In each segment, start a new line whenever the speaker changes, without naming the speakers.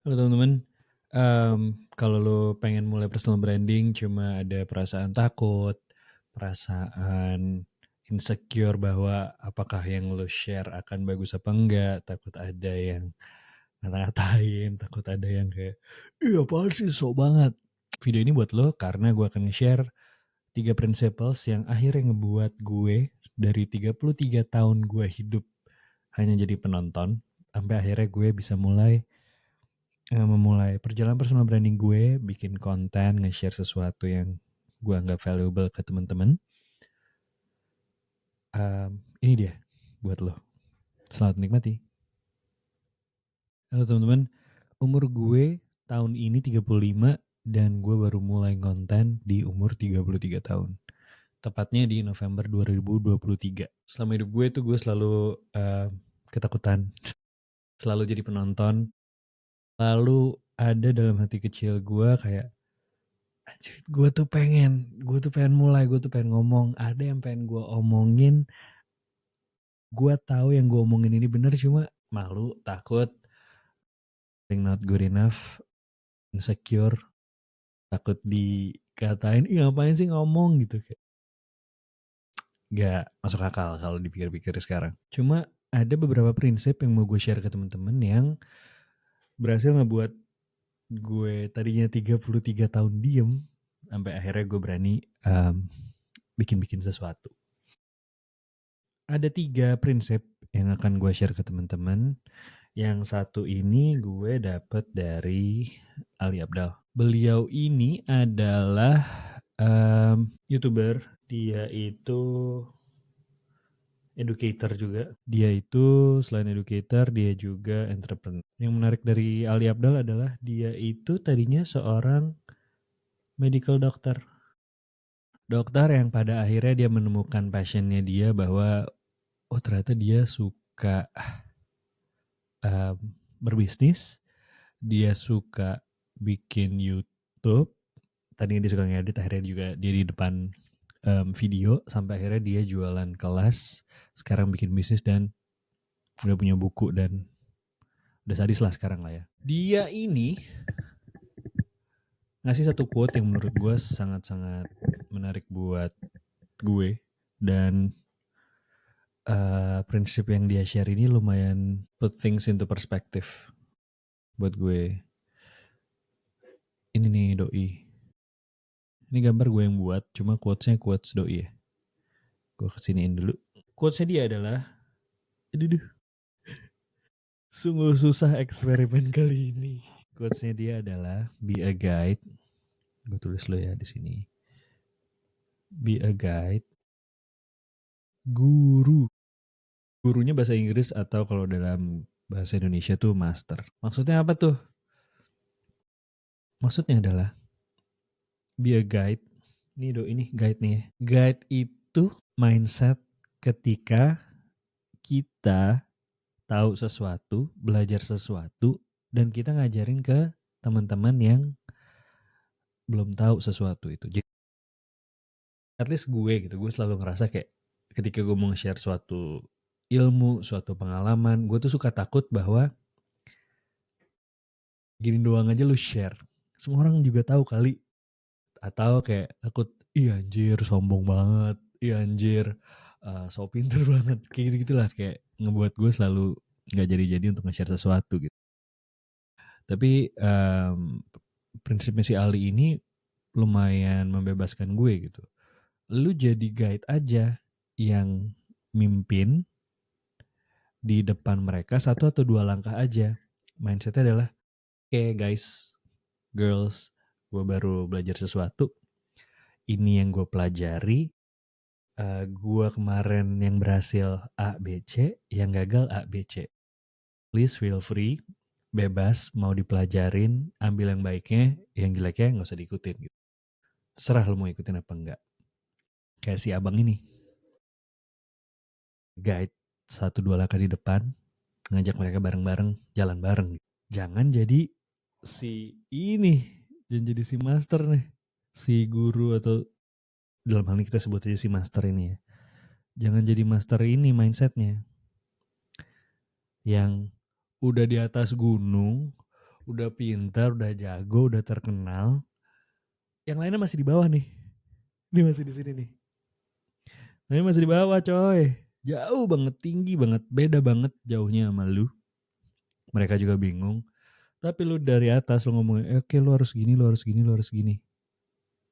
Halo teman-teman, kalau lo pengen mulai personal branding cuma ada perasaan takut, perasaan insecure bahwa apakah yang lo share akan bagus apa enggak, takut ada yang ngata-ngatain, takut ada yang kayak, ih apaan sih sok banget. Video ini buat lo karena gue akan nge-share 3 principles yang akhirnya ngebuat gue dari 33 tahun gue hidup hanya jadi penonton, sampai akhirnya gue bisa memulai perjalanan personal branding gue, bikin konten, nge-share sesuatu yang gue anggap valuable ke teman-teman. Ini dia buat lo. Selamat menikmati. Halo teman-teman, umur gue tahun ini 35 dan gue baru mulai konten di umur 33 tahun. Tepatnya di November 2023. Selama hidup gue tuh gue selalu ketakutan, selalu jadi penonton. Lalu ada dalam hati kecil gue kayak, anjir, gue tuh pengen mulai, gue tuh pengen ngomong, ada yang pengen gue omongin, gue tahu yang gue omongin ini bener, cuma malu, takut, not good enough, insecure, takut dikatain, ih ngapain sih ngomong gitu, kayak gak masuk akal kalau dipikir-pikir sekarang. Cuma ada beberapa prinsip yang mau gue share ke teman-teman yang berhasil ngebuat gue tadinya 33 tahun diem, sampai akhirnya gue berani bikin-bikin sesuatu. Ada 3 prinsip yang akan gue share ke teman-teman. Yang satu ini gue dapet dari Ali Abdal. Beliau ini adalah YouTuber. Dia itu educator juga. Dia itu selain educator, dia juga entrepreneur. Yang menarik dari Ali Abdal adalah dia itu tadinya seorang medical doctor. Dokter yang pada akhirnya dia menemukan passionnya dia bahwa ternyata dia suka berbisnis, dia suka bikin YouTube, tadinya dia suka ngedit, akhirnya juga dia di depan video, sampai akhirnya dia jualan kelas, sekarang bikin bisnis dan udah punya buku dan udah sadis lah sekarang lah ya. Dia ini ngasih satu quote yang menurut gue sangat-sangat menarik buat gue, dan prinsip yang dia share ini lumayan put things into perspective buat gue. Ini nih doi. Ini gambar gue yang buat, cuma quotes-nya quotes doi ya. Gue kesiniin dulu. Quotes-nya dia adalah, aduh, sungguh susah eksperimen kali ini. Quotes-nya dia adalah, be a guide. Gue tulis lo ya di sini. Be a guide. Guru. Gurunya bahasa Inggris atau kalau dalam bahasa Indonesia tuh master. Maksudnya apa tuh? Maksudnya adalah, be a guide. Ini guide nih ya. Guide itu mindset ketika kita tahu sesuatu, belajar sesuatu, dan kita ngajarin ke teman-teman yang belum tahu sesuatu itu. Jadi at least gue selalu ngerasa kayak ketika gue mau share suatu ilmu, suatu pengalaman, gue tuh suka takut bahwa gini doang aja lu share, semua orang juga tahu kali. Atau kayak takut, ih anjir sombong banget, ih anjir so pinter banget, kayak gitu-gitulah, kayak ngebuat gue selalu gak jadi-jadi untuk nge-share sesuatu gitu. Tapi prinsipnya si Ali ini lumayan membebaskan gue gitu. Lu jadi guide aja yang mimpin di depan mereka 1 atau 2 langkah aja. Mindsetnya adalah, oke guys, girls, gue baru belajar sesuatu. Ini yang gue pelajari. Gue kemarin yang berhasil A, B, C, yang gagal A, B, C. Please feel free, bebas mau dipelajarin, ambil yang baiknya, yang jeleknya gak usah diikutin gitu. Serah lu mau ikutin apa enggak. Kayak si abang ini, guide 1-2 langkah di depan, ngajak mereka bareng-bareng, jalan bareng. Jangan jadi si ini, jangan jadi si master nih, si guru, atau dalam hal ini kita sebut aja si master ini ya. Jangan jadi master ini mindsetnya, yang udah di atas gunung, udah pintar, udah jago, udah terkenal. Yang lainnya masih di bawah nih. Ini masih di sini nih. Ini masih di bawah coy. Jauh banget, tinggi banget, beda banget jauhnya sama lu. Mereka juga bingung. Tapi lu dari atas lu ngomong, oke lu harus gini, lu harus gini, lu harus gini.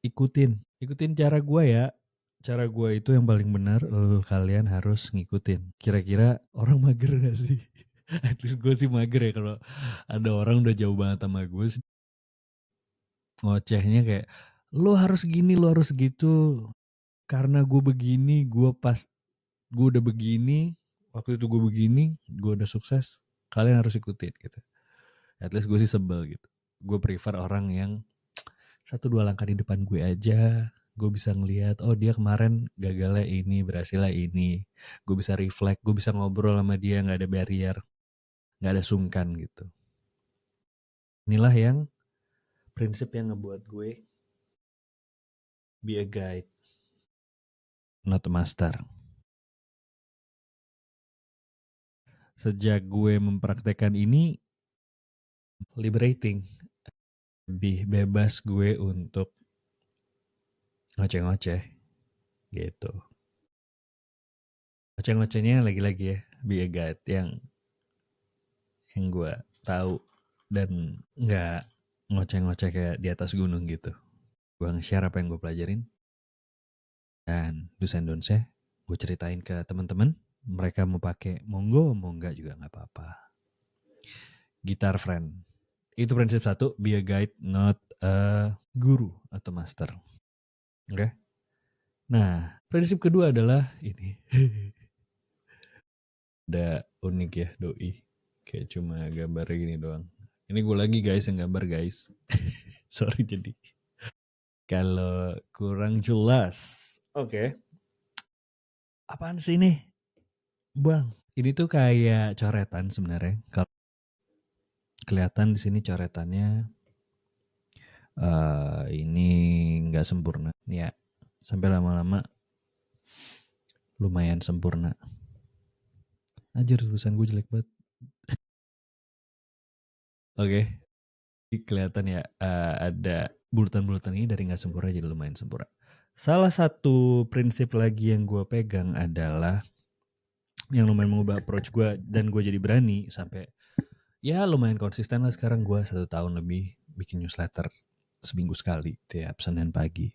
Ikutin cara gue ya. Cara gue itu yang paling benar, kalian harus ngikutin. Kira-kira orang mager gak sih? At least gue sih mager ya kalau ada orang udah jauh banget sama gue, ngocehnya kayak, lo harus gini, lo harus gitu. Karena gue begini, gue udah begini, waktu itu gue begini, gue udah sukses, kalian harus ikutin gitu. At least gue sih sebel gitu. Gue prefer orang yang 1-2 langkah di depan gue aja. Gue bisa ngelihat, oh dia kemarin gagalnya ini, berhasilnya ini. Gue bisa reflect, gue bisa ngobrol sama dia, gak ada barrier, gak ada sungkan gitu. Inilah yang prinsip yang ngebuat gue be a guide, not a master. Sejak gue mempraktekkan ini, liberating. Lebih bebas gue untuk ngoceh-ngoceh gitu. Ngoceh-ngocehnya lagi-lagi ya, be a guide yang gue tahu dan nggak ngoceh-ngoceh kayak di atas gunung gitu. Gue nge-share apa yang gue pelajarin dan do's and don'ts-nya gue ceritain ke teman-teman. Mereka mau pakai monggo, mau enggak juga nggak apa-apa. Guitar friend. Itu prinsip 1, be a guide, not a guru atau master. Oke? Okay? Nah, prinsip kedua adalah ini. Ada unik ya doi. Kayak cuma gambar gini doang. Ini gue lagi guys yang gambar guys. Sorry jadi. Kalau kurang jelas. Oke. Okay. Apaan sih ini? Bang. Ini tuh kayak coretan sebenarnya. Kalau kelihatan di sini coretannya ini nggak sempurna. Ya, sampai lama-lama lumayan sempurna. Anjir tulisan gue jelek banget. Oke. Okay. Kelihatan ya ada bulatan-bulatan ini dari nggak sempurna jadi lumayan sempurna. Salah satu prinsip lagi yang gue pegang adalah yang lumayan mengubah approach gue dan gue jadi berani sampai ya lumayan konsisten lah sekarang. Gue 1 tahun lebih bikin newsletter seminggu sekali tiap Senin pagi.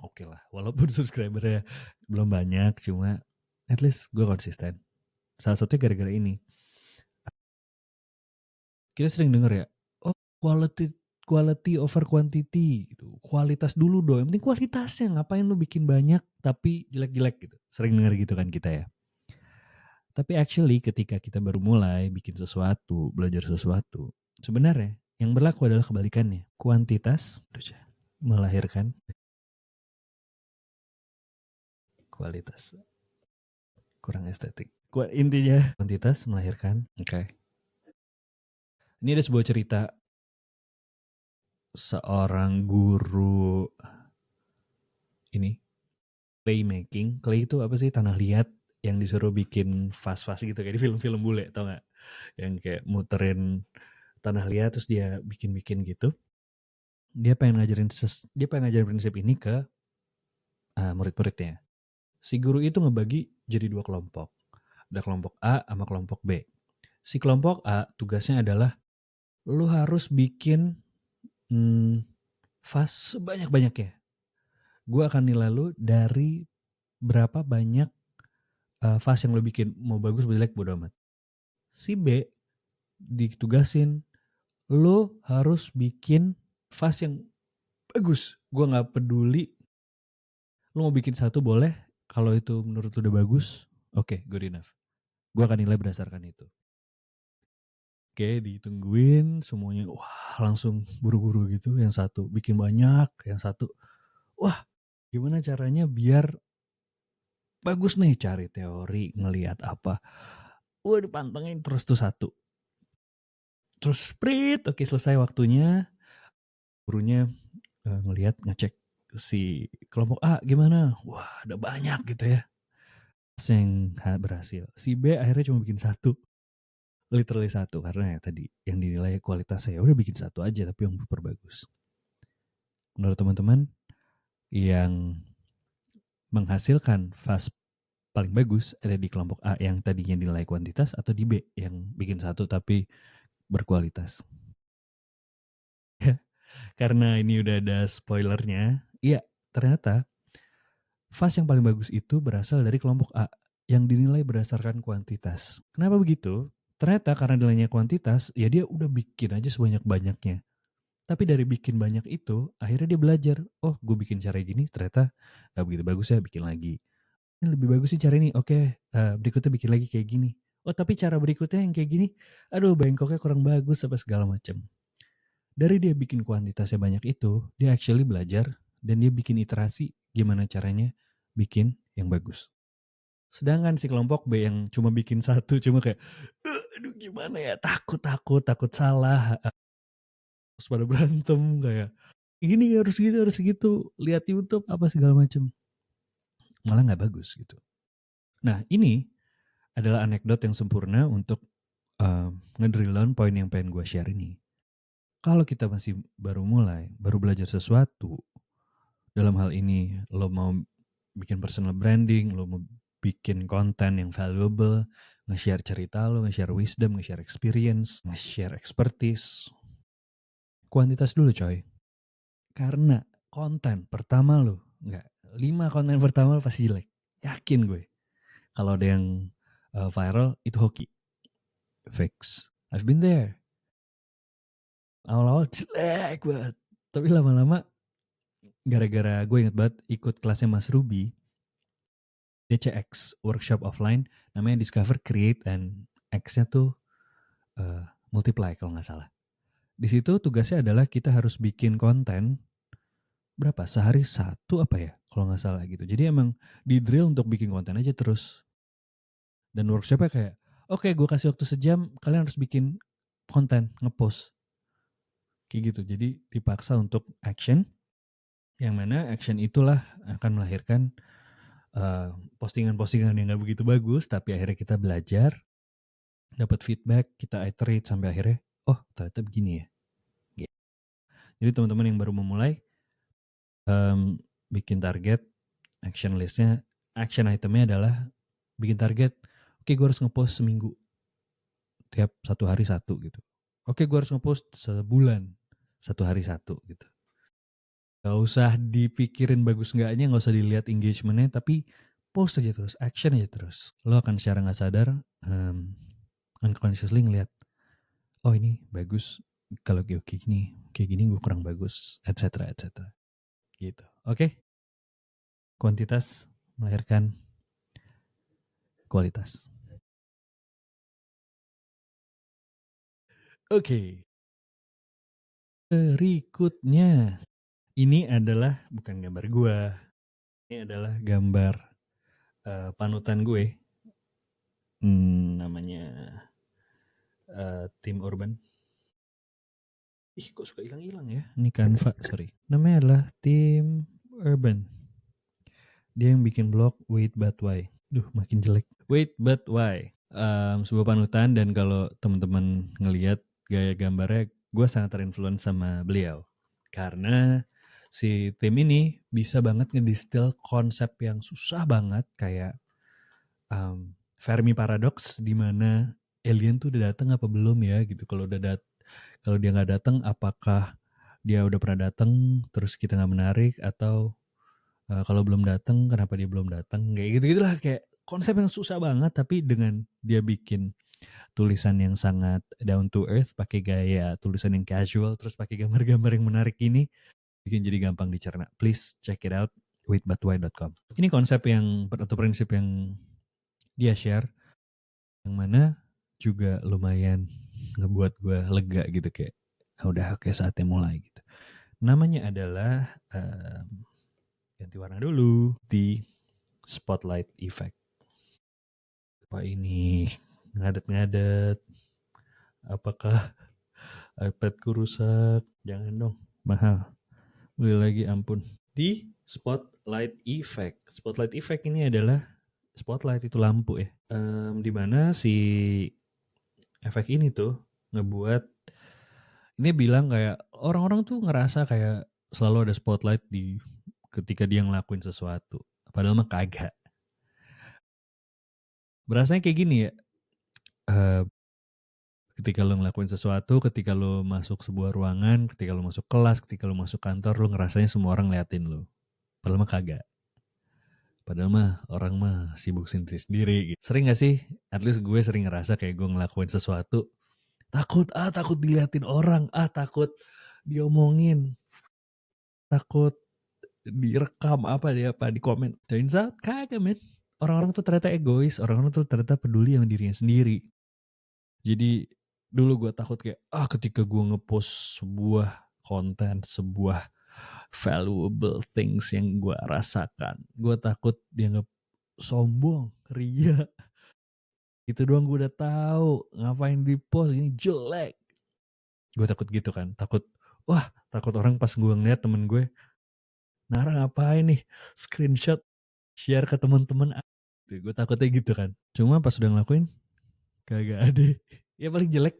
Oke lah, walaupun subscribernya belum banyak, cuma at least gue konsisten. Salah satunya gara-gara ini. Kita sering denger ya, oh quality over quantity gitu. Kualitas dulu dong, yang penting kualitasnya, ngapain lu bikin banyak tapi jelek-jelek gitu. Sering denger gitu kan kita ya. Tapi actually ketika kita baru mulai bikin sesuatu, belajar sesuatu, sebenarnya yang berlaku adalah kebalikannya. Kuantitas melahirkan kualitas. Kurang estetik. Intinya kuantitas melahirkan. Oke. Okay. Ini ada sebuah cerita seorang guru ini playmaking. Clay itu apa sih? Tanah liat yang disuruh bikin vas-vas gitu kayak di film-film bule, tau gak? Yang kayak muterin tanah liat terus dia bikin-bikin gitu. Dia pengen ngajarin prinsip ini ke murid-muridnya. Si guru itu ngebagi jadi 2 kelompok. Ada kelompok A sama kelompok B. Si kelompok A tugasnya adalah lu harus bikin vas sebanyak-banyaknya. Gue akan nilai lu dari berapa banyak vas yang lu bikin. Mau bagus, mau jelek, bodo amat. Si B ditugasin, lu harus bikin vas yang bagus. Gue gak peduli. Lu mau bikin 1 boleh. Kalau itu menurut lu udah bagus, oke, good enough. Gue akan nilai berdasarkan itu. Oke, ditungguin semuanya. Wah, langsung buru-buru gitu. Yang 1 bikin banyak, yang 1 wah, gimana caranya biar bagus nih, cari teori, ngelihat apa. Wah, dipantengin terus tuh 1. Terus sprint, oke selesai waktunya. Gurunya ngelihat, ngecek si kelompok A gimana. Wah, ada banyak gitu ya. Yang berhasil. Si B akhirnya cuma bikin 1. literally 1 karena ya tadi yang dinilai kualitasnya, ya udah bikin 1 aja tapi yang super bagus. Menurut teman-teman yang menghasilkan fast paling bagus ada di kelompok A yang tadinya nilai kuantitas atau di B yang bikin 1 tapi berkualitas? Karena ini udah ada spoilernya, iya ternyata fast yang paling bagus itu berasal dari kelompok A yang dinilai berdasarkan kuantitas. Kenapa begitu? Ternyata karena nilainya kuantitas, ya dia udah bikin aja sebanyak-banyaknya. Tapi dari bikin banyak itu, akhirnya dia belajar, oh gue bikin cara gini ternyata gak begitu bagus ya, bikin lagi. Ini lebih bagus sih cara ini, oke berikutnya bikin lagi kayak gini. Oh tapi cara berikutnya yang kayak gini, aduh bengkoknya kurang bagus, apa segala macam. Dari dia bikin kuantitasnya banyak itu, dia actually belajar dan dia bikin iterasi gimana caranya bikin yang bagus. Sedangkan si kelompok B yang cuma bikin 1, cuma kayak, aduh gimana ya, takut salah, terus pada berantem kayak, gini harus gitu, lihat YouTube apa segala macam. Malah nggak bagus gitu. Nah ini adalah anekdot yang sempurna untuk ngedrill down poin yang pengen gue share ini. Kalau kita masih baru mulai, baru belajar sesuatu, dalam hal ini lo mau bikin personal branding, lo mau bikin konten yang valuable, nge-share cerita lo, nge-share wisdom, nge-share experience, nge-share expertise. Kuantitas dulu coy. Karena konten pertama lo, 5 konten pertama lo pasti jelek. Yakin gue. Kalau ada yang viral, itu hoki. Fix. I've been there. Awal-awal jelek banget. Tapi lama-lama, gara-gara gue inget banget ikut kelasnya Mas Ruby, DCX, workshop offline, namanya Discover, Create, and X-nya tuh multiply kalau nggak salah. Di situ tugasnya adalah kita harus bikin konten berapa? Sehari 1 apa ya? Kalau nggak salah gitu. Jadi emang di drill untuk bikin konten aja terus. Dan workshopnya kayak, oke gue kasih waktu sejam, kalian harus bikin konten, ngepost. Kayak gitu. Jadi dipaksa untuk action, yang mana action itulah akan melahirkan postingan-postingan yang gak begitu bagus, tapi akhirnya kita belajar, dapat feedback, kita iterate sampai akhirnya, oh ternyata begini ya. Gitu. Jadi teman-teman yang baru memulai, bikin target, action listnya, action itemnya adalah bikin target, oke gue harus ngepost seminggu, tiap 1 hari 1 gitu. Oke gue harus ngepost sebulan, 1 hari 1 gitu. Gak usah dipikirin bagus enggaknya, gak usah dilihat engagementnya, tapi post aja terus, action aja terus. Lo akan secara gak sadar, unconsciously ngeliat, oh ini bagus, kalau kayak gini gue kurang bagus, etc. Gitu. Oke? Kuantitas melahirkan kualitas. Oke. Berikutnya, ini adalah bukan gambar gue, ini adalah gambar panutan gue, namanya Tim Urban. Kok suka hilang-hilang ya? Ini Canva, sorry. Namanya adalah Tim Urban. Dia yang bikin blog Wait But Why. Duh, makin jelek. Wait But Why. Sebuah panutan, dan kalau teman-teman ngelihat gaya gambarnya, gue sangat terinfluence sama beliau. Karena si Tim ini bisa banget ngedistil konsep yang susah banget, kayak Fermi Paradox, di mana alien tuh udah datang apa belum ya gitu. Kalau dia nggak datang, apakah dia udah pernah datang terus kita nggak menarik, atau kalau belum datang kenapa dia belum datang, kayak gitu gitulah, kayak konsep yang susah banget, tapi dengan dia bikin tulisan yang sangat down to earth, pakai gaya tulisan yang casual, terus pakai gambar-gambar yang menarik ini, bikin jadi gampang dicerna. Please check it out, waitbutwhy.com. Ini konsep yang atau prinsip yang dia share, yang mana juga lumayan ngebuat gue lega gitu, kayak udah oke, saatnya mulai gitu. Namanya adalah ganti warna dulu, di spotlight effect. Apa ini ngadet-ngadet? Apakah iPadku rusak? Jangan dong, mahal. Beli lagi, ampun. Di spotlight effect. Spotlight effect ini adalah spotlight, itu lampu ya. Dimana si efek ini tuh ngebuat ini bilang kayak orang-orang tuh ngerasa kayak selalu ada spotlight di ketika dia ngelakuin sesuatu. Padahal mah kagak. Berasanya kayak gini ya. eh, Ketika lo ngelakuin sesuatu, ketika lo masuk sebuah ruangan, ketika lo masuk kelas, ketika lo masuk kantor, lo ngerasanya semua orang ngeliatin lo. Padahal mah kagak. Padahal mah orang mah sibuk sendiri-sendiri gitu. Sering gak sih? At least gue sering ngerasa kayak gue ngelakuin sesuatu. Takut diliatin orang. Takut diomongin. Takut direkam di komen. Turns out kagak men. Orang-orang tuh ternyata egois. Orang-orang tuh ternyata peduli sama dirinya sendiri. Jadi dulu gue takut kayak ketika gue ngepost sebuah konten, sebuah valuable things yang gue rasakan, gue takut dianggap sombong, ria. Itu doang gue udah tahu. Ngapain di post ini jelek. Gue takut gitu kan. Takut orang pas gue ngeliat temen gue, Nara ngapain nih screenshot share ke teman-teman. Gue takutnya gitu kan. Cuma pas udah ngelakuin kagak ada. Ya paling jelek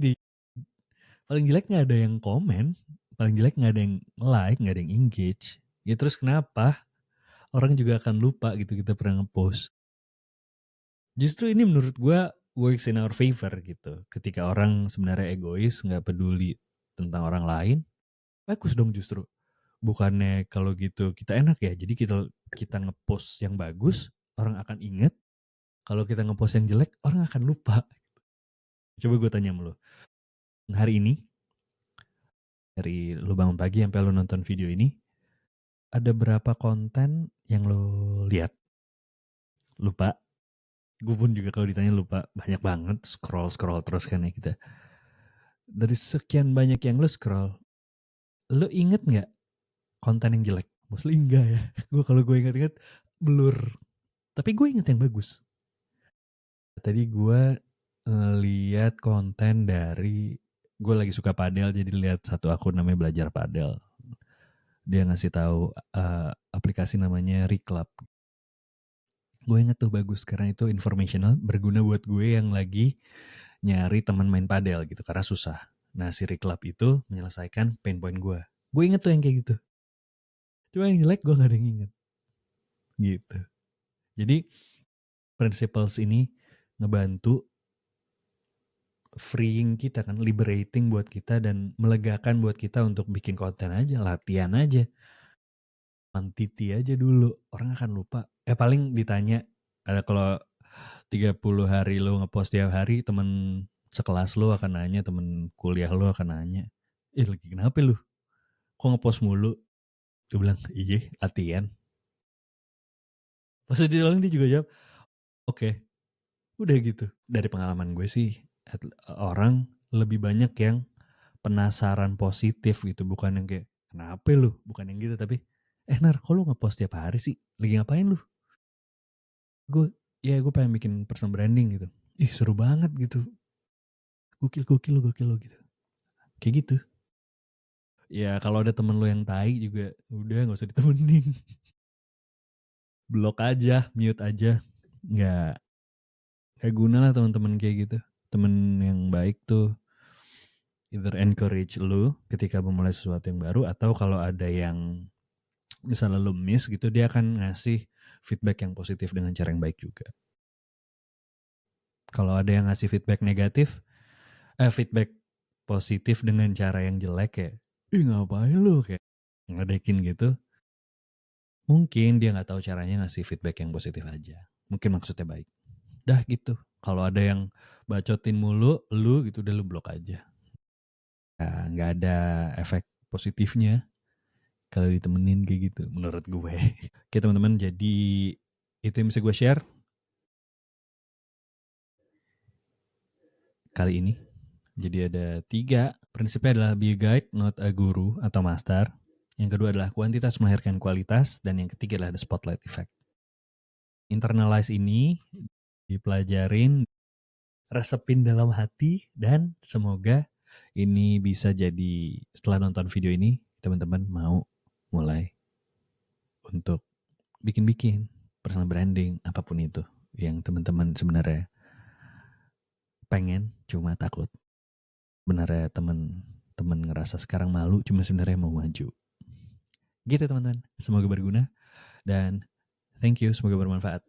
nggak ada yang komen, paling jelek nggak ada yang like, nggak ada yang engage. Ya terus kenapa? Orang juga akan lupa gitu kita pernah ngepost. Justru ini menurut gue works in our favor gitu. Ketika orang sebenarnya egois, nggak peduli tentang orang lain, bagus dong justru. Bukannya kalau gitu kita enak ya. Jadi kita ngepost yang bagus, orang akan inget. Kalau kita ngepost yang jelek, orang akan lupa. Coba gue tanya sama lo. Hari ini, dari lu bangun pagi sampai lu nonton video ini, ada berapa konten yang lo lihat? Lupa. Gue pun juga kalau ditanya lupa. Banyak banget scroll terus kan ya kita. Dari sekian banyak yang lo scroll, lo inget gak konten yang jelek? Mostly enggak ya. Kalau gue inget-inget blur. Tapi gue inget yang bagus. Tadi gue lihat konten dari, gue lagi suka padel jadi lihat satu akun namanya Belajar Padel. Dia ngasih tahu aplikasi namanya Reclub. Gue inget tuh bagus karena itu informational, berguna buat gue yang lagi nyari teman main padel gitu karena susah. Nah si Reclub itu menyelesaikan pain point gue. Gue inget tuh yang kayak gitu. Cuma yang jelek gue gak ada yang inget. Gitu. Jadi principles ini ngebantu freeing kita kan, liberating buat kita dan melegakan buat kita untuk bikin konten aja, latihan aja. Quantity aja dulu, orang akan lupa. Paling ditanya, ada kalau 30 hari lo ngepost tiap hari, temen sekelas lo akan nanya, temen kuliah lo akan nanya, lagi kenapa lu? Kok ngepost mulu? Gue bilang, iya latihan. Pas dia juga jawab, oke. Udah gitu. Dari pengalaman gue sih, orang lebih banyak yang penasaran positif gitu. Bukan yang kayak, kenapa lu? Bukan yang gitu, tapi, Nar, kok lu ngepost tiap hari sih? Lagi ngapain lu? Gue pengen bikin personal branding gitu. Seru banget gitu. Gokil lo gitu. Kayak gitu. Ya kalau ada temen lo yang tai juga, udah gak usah ditemenin. Blok aja, mute aja. Gak guna lah teman-teman kayak gitu. Temen yang baik tuh either encourage lu ketika memulai sesuatu yang baru, atau kalau ada yang misalnya lu miss gitu, dia akan ngasih feedback yang positif dengan cara yang baik juga. Kalau ada yang ngasih feedback negatif, feedback positif dengan cara yang jelek kayak, ngapain lu, kayak ngedekin gitu, mungkin dia nggak tahu caranya ngasih feedback yang positif aja. Mungkin maksudnya baik. Dah gitu. Kalau ada yang bacotin mulu, lu gitu udah lu blok aja. Nggak ada efek positifnya kalau ditemenin kayak gitu menurut gue. Oke teman-teman, jadi itu yang bisa gue share kali ini. Jadi ada 3. Prinsipnya adalah be a guide, not a guru atau master. Yang kedua adalah kuantitas melahirkan kualitas. Dan yang ketiga adalah the spotlight effect. Internalize ini dipelajarin, resepin dalam hati, dan semoga ini bisa jadi, setelah nonton video ini, teman-teman mau mulai untuk bikin-bikin personal branding, apapun itu yang teman-teman sebenarnya pengen, cuma takut. Sebenarnya temen ngerasa sekarang malu, cuma sebenarnya mau maju. Gitu teman-teman, semoga berguna dan thank you, semoga bermanfaat.